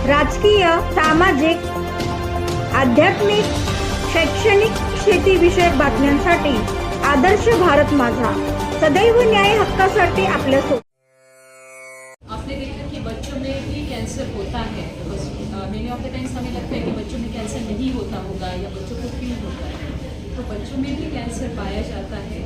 राजकीय, सामाजिक, आध्यात्मिक, शैक्षणिक, शेतीविषयक बातम्यांसाठी आदर्श भारत माझा सदैव न्याय हक्कासाठी आपल्यासोबत। आपने देखा कि बच्चों में भी कैंसर होता है। मेनी ऑफ द टाइम्स हमें लगता है कि बच्चों में कैंसर नहीं होता होगा या बच्चों को क्यों होता है। तो बच्चों में भी कैंसर पाया जाता है,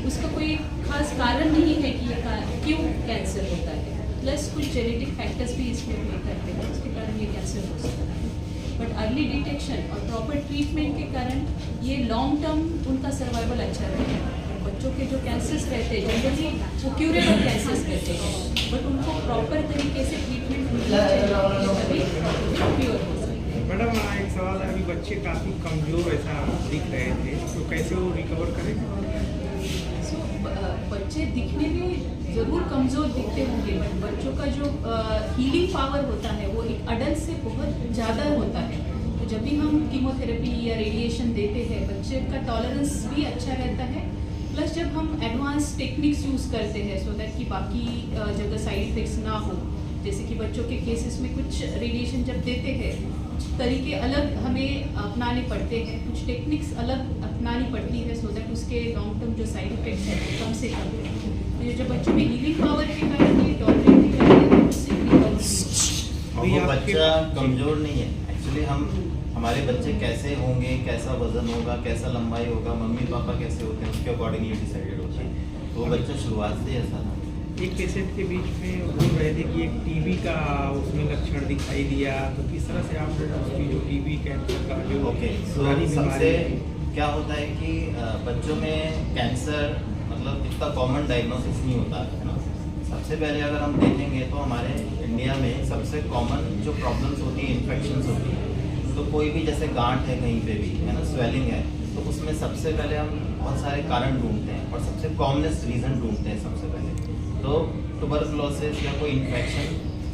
उसका कोई खास कारण नहीं है कि ये क्यों कैंसर होता है। प्लस कुछ जेनेटिक फैक्टर्स भी इसमें प्ले करते हैं, उसके कारण ये कैंसर हो सकता है। बट अर्ली डिटेक्शन और प्रॉपर ट्रीटमेंट के कारण ये लॉन्ग टर्म उनका सर्वाइवल अच्छा रहता है। बच्चों के जो कैंसर्स रहते हैं जनरली वो क्यूरेबल कैंसर्स रहते हैं, बट उनको प्रॉपर तरीके से ट्रीटमेंट मिलना चाहिए तभी क्योर हो सकते हैं। मैडम एक सवाल है, अभी बच्चे काफ़ी कमज़ोर ऐसा दिख रहे थे, तो कैसे वो रिकवर करेंगे? बच्चे दिखने में ज़रूर कमज़ोर दिखते होंगे, बट बच्चों का जो हीलिंग पावर होता है वो एक अडल्ट से बहुत ज़्यादा होता है। तो जब भी हम कीमोथेरेपी या रेडिएशन देते हैं बच्चे का टॉलरेंस भी अच्छा रहता है। प्लस जब हम एडवांस टेक्निक्स यूज़ करते हैं सो दैट कि बाकी जगह साइड इफ़ेक्ट्स ना हो, जैसे कि बच्चों के केसेस में कुछ रेडिएशन जब देते हैं कुछ तरीके अलग हमें अपनाने पड़ते हैं, कुछ टेक्निक्स अलग अपनानी पड़ती है सो दैट उसके लॉन्ग टर्म जो साइड इफ़ेक्ट्स हैं वो कम से कम है। तो ये जो बच्चों में हीलिंग पावर के कारण ये टॉलरेट भी करते हैं, उससे और वो बच्चा कमज़ोर नहीं है। एक्चुअली हमारे बच्चे कैसे होंगे, कैसा वजन होगा, कैसा लंबाई होगा, मम्मी पापा कैसे होते हैं, उसके अकॉर्डिंगली डिसाइडेड होता है। तो वो बच्चा शुरुआत से ऐसा था। एक पेशेंट के बीच में बोल रहे थे कि एक टीबी का उसमें लक्षण दिखाई दिया, तो किस तरह से आप उसकी जो टीबी कैंसर का जो पुरानी सबसे बीमारी क्या होता है कि बच्चों में कैंसर मतलब इतना कॉमन डायग्नोसिस नहीं होता है ना। सबसे पहले अगर हम देखेंगे तो हमारे इंडिया में सबसे कॉमन जो प्रॉब्लम्स होती है इन्फेक्शंस होती है। तो कोई भी जैसे गांठ है कहीं पे भी है ना, स्वेलिंग है, तो उसमें सबसे पहले हम बहुत सारे कारण ढूंढते हैं और सबसे कॉमनेस्ट रीज़न ढूंढते हैं सबसे पहले। तो ट्यूबरकुलोसिस या कोई इन्फेक्शन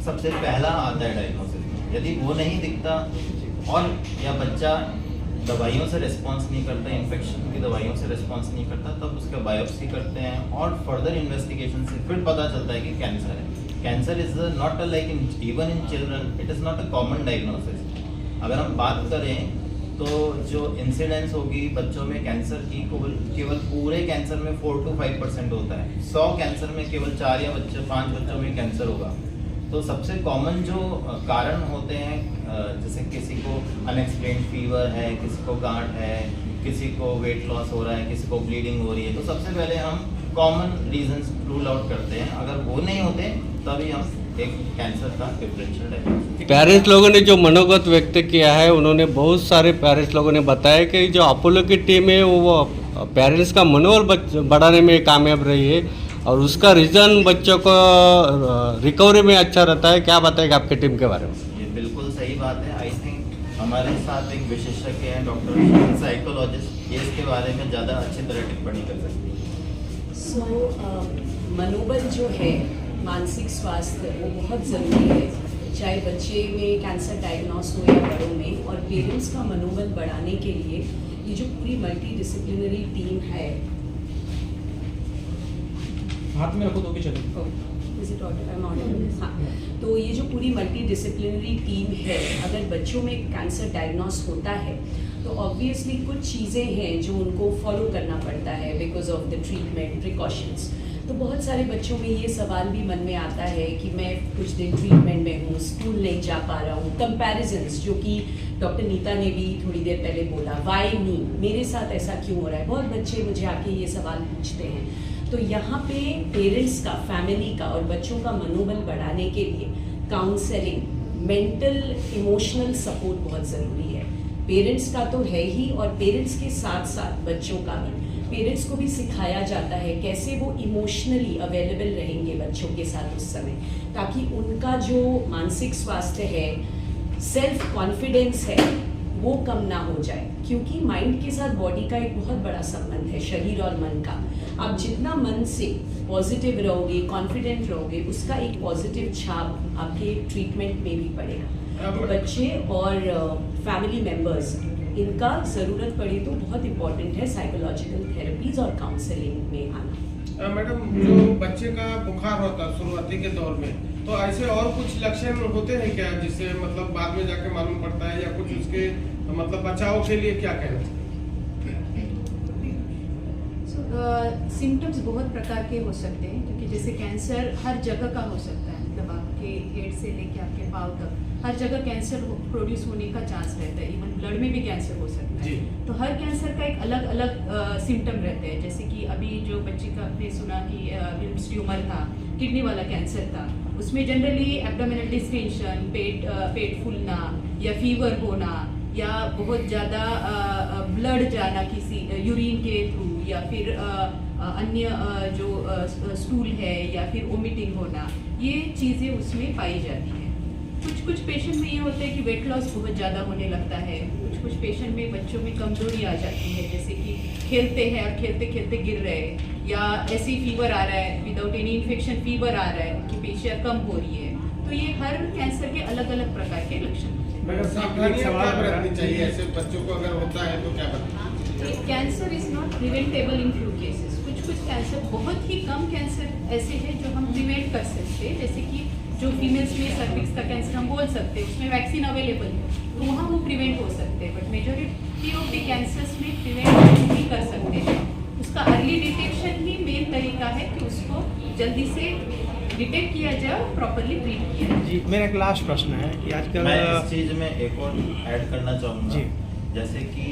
सबसे पहला आता है डायग्नोसिस में। यदि वो नहीं दिखता और या बच्चा दवाइयों से रिस्पॉन्स नहीं करता, इन्फेक्शन की दवाइयों से रिस्पॉन्स नहीं करता, तब उसका बायोप्सी करते हैं और फर्दर इन्वेस्टिगेशन से फिर पता चलता है कि कैंसर है। Cancer is not like even in children, it is not a common diagnosis. अगर हम बात करें तो जो इंसिडेंस होगी बच्चों में कैंसर की केवल पूरे कैंसर में 4 to 5% होता है। 100 कैंसर में केवल 4 या 5 बच्चों में कैंसर होगा। तो सबसे कॉमन जो कारण होते हैं, जैसे किसी को अनएक्सप्लेन्ड फीवर है, किसी को गांठ है, किसी को वेट लॉस हो रहा है, किसी को ब्लीडिंग हो रही है, तो सबसे पहले हम कॉमन रीजंस रूल आउट करते हैं। अगर वो नहीं होते तभी हम एक कैंसर का डिफरेंशियल डायग्नोसिस। पेरेंट्स लोगों ने जो मनोगत व्यक्त किया है, उन्होंने बहुत सारे पेरेंट्स लोगों ने बताया कि जो अपोलो की टीम है वो पेरेंट्स का मनोबल बढ़ाने में कामयाब रही है और उसका रीज़न बच्चों को रिकवरी में अच्छा रहता है। क्या बताएगा आपकी टीम के बारे में? ये बिल्कुल सही बात है। आई थिंक हमारे साथ एक विशेषज्ञ हैं डॉक्टर साइकोलॉजिस्ट, ये इसके बारे में ज़्यादा अच्छी तरह टिप्पणी कर सकते हैं। मनोबल जो है, मानसिक स्वास्थ्य वो बहुत ज़रूरी है, चाहे बच्चे में कैंसर डायग्नोस हो या बड़ों में। और पेरेंट्स का मनोबल बढ़ाने के लिए ये जो पूरी मल्टी डिसिप्लिनरी टीम है, हाथ में रखो तो भी चलेगा। हाँ, तो ये जो पूरी मल्टी डिसिप्लिनरी टीम है, अगर बच्चों में कैंसर डायग्नोस होता है तो ऑब्वियसली कुछ चीज़ें हैं जो उनको फॉलो करना पड़ता है because of the treatment precautions. तो बहुत सारे बच्चों में ये सवाल भी मन में आता है कि मैं कुछ दिन ट्रीटमेंट में हूँ, स्कूल नहीं जा पा रहा हूँ। कंपैरिजन्स जो कि डॉक्टर नीता ने भी थोड़ी देर पहले बोला, वाई मी, मेरे साथ ऐसा क्यों हो रहा है। बहुत बच्चे मुझे आके ये सवाल पूछते हैं। तो यहाँ पे पेरेंट्स का, फैमिली का और बच्चों का मनोबल बढ़ाने के लिए काउंसलिंग, मेंटल इमोशनल सपोर्ट बहुत ज़रूरी है। पेरेंट्स का तो है ही, और पेरेंट्स के साथ साथ बच्चों का भी। पेरेंट्स को भी सिखाया जाता है कैसे वो इमोशनली अवेलेबल रहेंगे बच्चों के साथ उस समय, ताकि उनका जो मानसिक स्वास्थ्य है, सेल्फ कॉन्फिडेंस है, वो कम ना हो जाए। क्योंकि माइंड के साथ बॉडी का एक बहुत बड़ा संबंध है, शरीर और मन का। आप जितना मन से पॉजिटिव रहोगे, कॉन्फिडेंट रहोगे, उसका एक पॉजिटिव छाप आपके ट्रीटमेंट में भी पड़ेगा। तो बच्चे और फैमिली मेम्बर्स, इनका ज़रूरत पड़े तो बहुत इम्पॉर्टेंट है साइकोलॉजिकल थेरेपीज और काउंसलिंग में आना। मैडम, जो बच्चे का बुखार होता है शुरुआती के दौर में, तो ऐसे और कुछ लक्षण होते हैं क्या जिससे मतलब बाद में जाके मालूम पड़ता है, या कुछ उसके मतलब बचाव के लिए क्या कहना चाहिए? सिम्टम्स बहुत प्रकार के हो सकते हैं, क्योंकि जैसे कैंसर हर जगह का हो सकता है, मतलब आपके हेड से लेके आपके पाँव तक हर जगह कैंसर प्रोड्यूस होने का चांस रहता है। इवन ब्लड में भी कैंसर हो सकता है। तो हर कैंसर का एक अलग अलग सिम्टम रहते हैं। जैसे कि अभी जो बच्चे का आपने सुना कि विल्म्स ट्यूमर था, किडनी वाला कैंसर था, उसमें जनरली एब्डोमिनल डिस्टेंशन, पेट फूलना या फीवर होना या बहुत ज़्यादा ब्लड जाना किसी यूरिन के थ्रू, या फिर अन्य जो स्टूल है, या फिर वोमिटिंग होना, ये चीज़ें उसमें पाई जाती हैं। कुछ पेशेंट में ये होता है कि वेट लॉस बहुत ज़्यादा होने लगता है। कुछ पेशेंट में बच्चों में कमजोरी आ जाती है, जैसे कि खेलते हैं और खेलते खेलते गिर रहे हैं, या ऐसे ही फीवर आ रहा है विदाउट एनी इन्फेक्शन, फीवर आ रहा है कि पेशियाँ कम हो रही है। तो ये हर कैंसर के अलग अलग प्रकार के लक्षण होते हैं। सावधानियां क्या बरतनी चाहिए ऐसे बच्चों को अगर होता है तो क्या बताएं? Cancer is not preventable in few cases. कुछ कैंसर, बहुत ही कम कैंसर ऐसे हैं जो हम प्रिवेंट कर सकते हैं, जैसे कि जो फीमेल्स में सर्विक्स का कैंसर हम बोल सकते हैं, उसमें वैक्सीन अवेलेबल है, तो वहाँ वो प्रिवेंट हो सकते हैं। But majority of the cancers में प्रिवेंट नहीं कर सकते हैं। उसका अर्ली डिटेक्शन ही मेन तरीका है कि उसको जल्दी से डिटेक्ट किया जाए और प्रॉपरली ट्रीट किया जाए। जी, मेरा एक लास्ट प्रश्न है कि आजकल मैं इस चीज़ में एक और ऐड करना चाहूँगा। जी। जैसे कि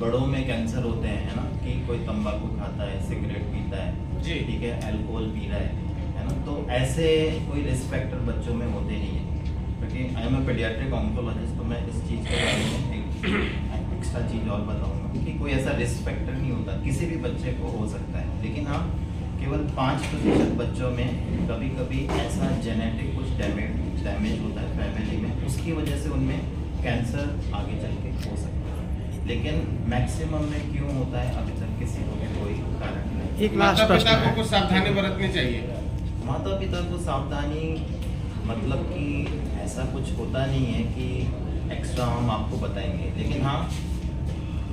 बड़ों में कैंसर होते हैं, है ना, कि कोई तंबाकू खाता है, सिगरेट पीता है, जी। ठीक है, अल्कोहल पी रहा है ना, तो ऐसे कोई रिस्क फैक्टर बच्चों में होते नहीं है। क्योंकि I am a paediatric oncologist, तो मैं इस चीज़ के बारे में एक एक्स्ट्रा चीज़ और बताऊँगा कि कोई ऐसा रिस्क फैक्टर नहीं होता, किसी भी बच्चे को हो सकता है। लेकिन हाँ, केवल 5% बच्चों में कभी कभी ऐसा जेनेटिक कुछ डैमेज होता है फैमिली में, उसकी वजह से उनमें कैंसर आगे चल के हो सकता है। लेकिन मैक्सिमम में क्यों होता है अभी तक किसी को भी कोई कारण नहीं। एक लास्ट माता प्रश्न पिता को है। कुछ सावधानी बरतनी चाहिए। माता पिता को सावधानी मतलब कि ऐसा कुछ होता नहीं है कि एक्स्ट्रा हम आपको बताएंगे, लेकिन हाँ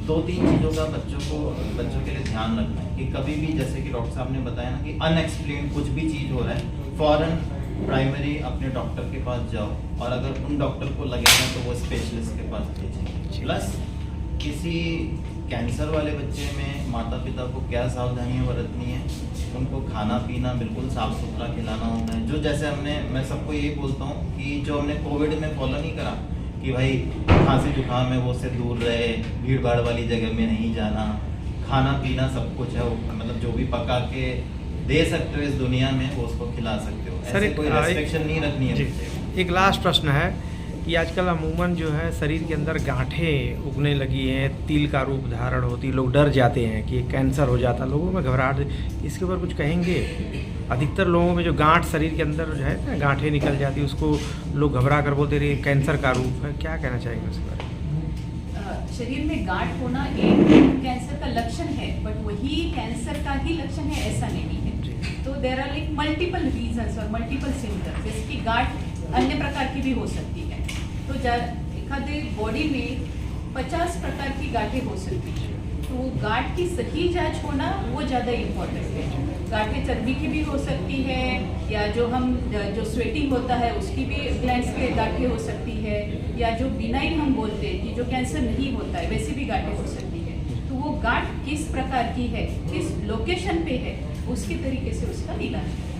2-3 चीज़ों का बच्चों के लिए ध्यान रखना है कि कभी भी, जैसे कि डॉक्टर साहब ने बताया ना, कि अनएक्सप्लेन कुछ भी चीज़ हो रहा है, फौरन प्राइमरी अपने डॉक्टर के पास जाओ, और अगर उन डॉक्टर को लगेगा तो वो स्पेशलिस्ट के पास भेजेंगे। प्लस किसी कैंसर वाले बच्चे में माता पिता को क्या सावधानियां बरतनी है, उनको खाना पीना बिल्कुल साफ सुथरा खिलाना होता है। जो जैसे मैं सबको यही बोलता हूँ कि जो हमने कोविड में फॉलो नहीं करा कि भाई खांसी जुकाम है वो से दूर रहे, भीड़ भाड़ वाली जगह में नहीं जाना, खाना पीना सब कुछ है, मतलब जो भी पका के दे सकते हो इस दुनिया में वो उसको खिला सकते हो। सर, ऐसे कोई रेस्ट्रिक्शन नहीं रखनी है जी, बच्चे को। एक लास्ट प्रश्न है कि आजकल अमूमन जो है शरीर के अंदर गांठें उगने लगी हैं, तिल का रूप धारण होती, लोग डर जाते हैं कि कैंसर हो जाता, लोगों में घबराहट, इसके ऊपर कुछ कहेंगे? अधिकतर लोगों में जो गांठ शरीर के अंदर जो है ना, गांठें निकल जाती, उसको लोग घबरा कर बोलते रहे कैंसर का रूप है, क्या कहना चाहेंगे उसके बारे में? शरीर में गांठ होना एक कैंसर का लक्षण है, बट वही कैंसर का ही लक्षण है ऐसा नहीं है। तो there are like multiple reasons और मल्टीपल सिम्टम्स, जैसे कि गांठ अन्य प्रकार की भी हो सकती है। तो एखादे बॉडी में 50 प्रकार की गांठें हो सकती है, तो गांठ की सही जांच होना वो ज़्यादा इम्पोर्टेंट है। गांठें चर्बी की भी हो सकती है, या जो स्वेटिंग होता है उसकी भी ग्लैंड्स पे गांठें हो सकती है, या जो बिनाइन हम बोलते हैं कि जो कैंसर नहीं होता है वैसी भी गांठें हो सकती है। तो वो गांठ किस प्रकार की है, किस लोकेशन पे है, उसके तरीके से उसका इलाज है।